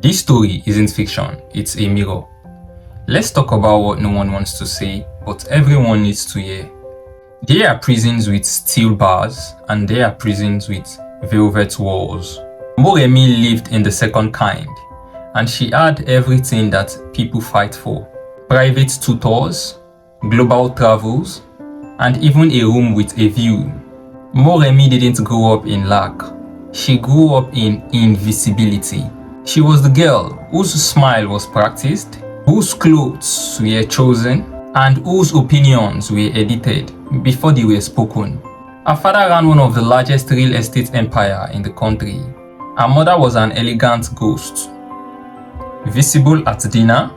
This story isn't fiction, it's a mirror. Let's talk about what no one wants to say, but everyone needs to hear. There are prisons with steel bars, and there are prisons with velvet walls. Moremi lived in the second kind, and she had everything that people fight for. Private tutors, global travels, and even a room with a view. Moremi didn't grow up in lack. She grew up in invisibility. She was the girl whose smile was practiced, whose clothes were chosen, and whose opinions were edited before they were spoken. Her father ran one of the largest real estate empire in the country. Her mother was an elegant ghost, visible at dinner,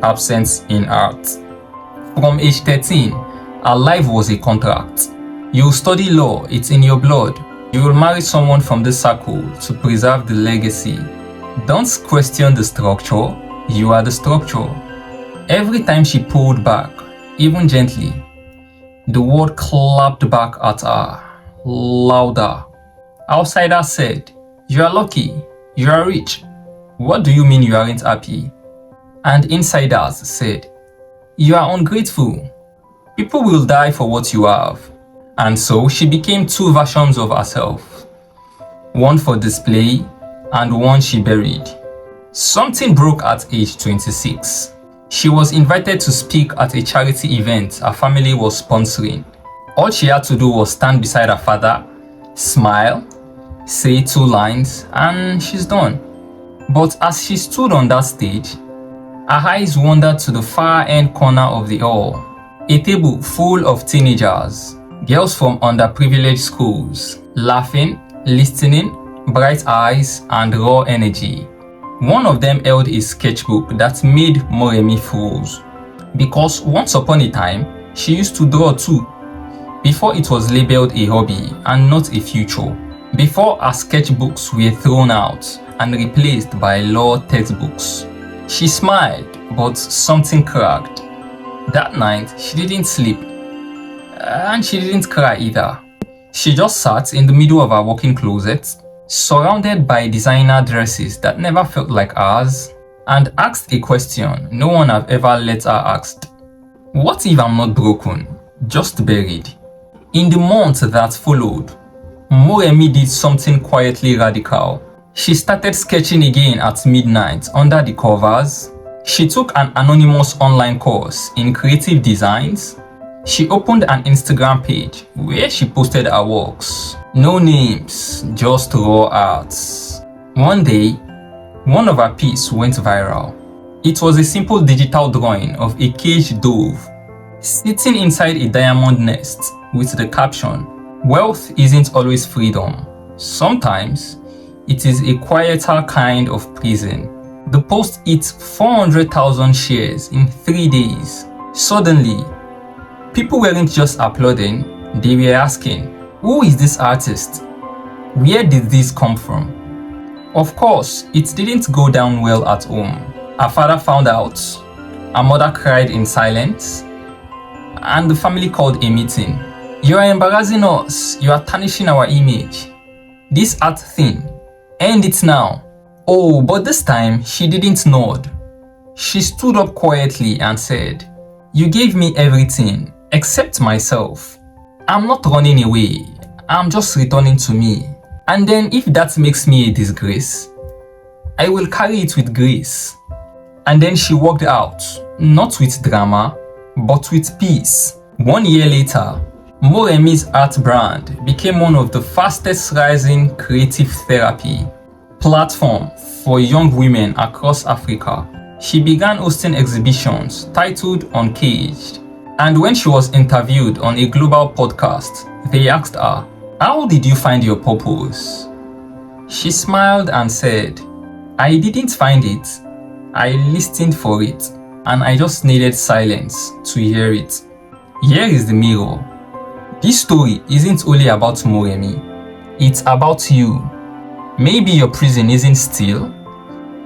absent in art. From age 13, her life was a contract. You study law, it's in your blood. You will marry someone from the circle to preserve the legacy. Don't question the structure, you are the structure. Every time she pulled back, even gently, the world clapped back at her, louder. Outsiders said, "You are lucky, you are rich. What do you mean you aren't happy?" And insiders said, "You are ungrateful. People will die for what you have." And so she became two versions of herself, one for display and one she buried. Something broke at age 26. She was invited to speak at a charity event her family was sponsoring. All she had to do was stand beside her father, smile, say 2 lines, and she's done. But as she stood on that stage, her eyes wandered to the far end corner of the hall. A table full of teenagers, girls from underprivileged schools, laughing, listening, bright eyes, and raw energy. One of them held a sketchbook that made Moremi froze, because once upon a time, she used to draw too, before it was labeled a hobby and not a future, before her sketchbooks were thrown out and replaced by law textbooks. She smiled, but something cracked. That night, she didn't sleep, and she didn't cry either. She just sat in the middle of her walk-in closet, surrounded by designer dresses that never felt like hers, and asked a question no one had ever let her ask. What if I'm not broken, just buried? In the month that followed, Moremi did something quietly radical. She started sketching again at midnight under the covers. She took an anonymous online course in creative designs. She opened an Instagram page where she posted her works. No names, just raw arts. One day, one of her pieces went viral. It was a simple digital drawing of a caged dove sitting inside a diamond nest with the caption, "Wealth isn't always freedom. Sometimes it is a quieter kind of prison." The post hit 400,000 shares in 3 days. Suddenly, people weren't just applauding, they were asking, who is this artist? Where did this come from? Of course, it didn't go down well at home. Her father found out, her mother cried in silence, and the family called a meeting. "You are embarrassing us, you are tarnishing our image. This art thing, end it now." Oh, but this time she didn't nod. She stood up quietly and said, "You gave me everything except myself. I'm not running away, I'm just returning to me. And then if that makes me a disgrace, I will carry it with grace." And then she walked out, not with drama, but with peace. 1 year later, Moremi's art brand became one of the fastest rising creative therapy platform for young women across Africa. She began hosting exhibitions titled Uncaged. And when she was interviewed on a global podcast, they asked her, "How did you find your purpose?" She smiled and said, "I didn't find it. I listened for it, and I just needed silence to hear it." Here is the mirror. This story isn't only about Moremi. It's about you. Maybe your prison isn't steel.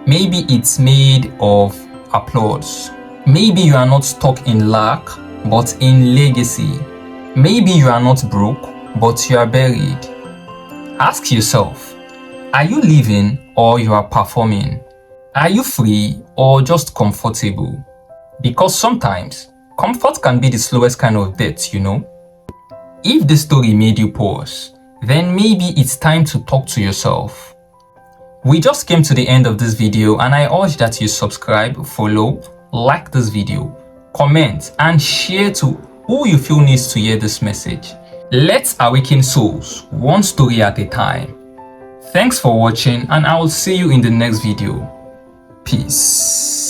Maybe it's made of applause. Maybe you are not stuck in lack, but in legacy. Maybe you are not broke, but you are buried. Ask yourself, are you living or you are performing? Are you free or just comfortable? Because sometimes comfort can be the slowest kind of death, you know? If this story made you pause, then maybe it's time to talk to yourself. We just came to the end of this video and I urge that you subscribe, follow, like this video, comment and share to who you feel needs to hear this message. Let's awaken souls, one story at a time. Thanks for watching and I will see you in the next video. Peace.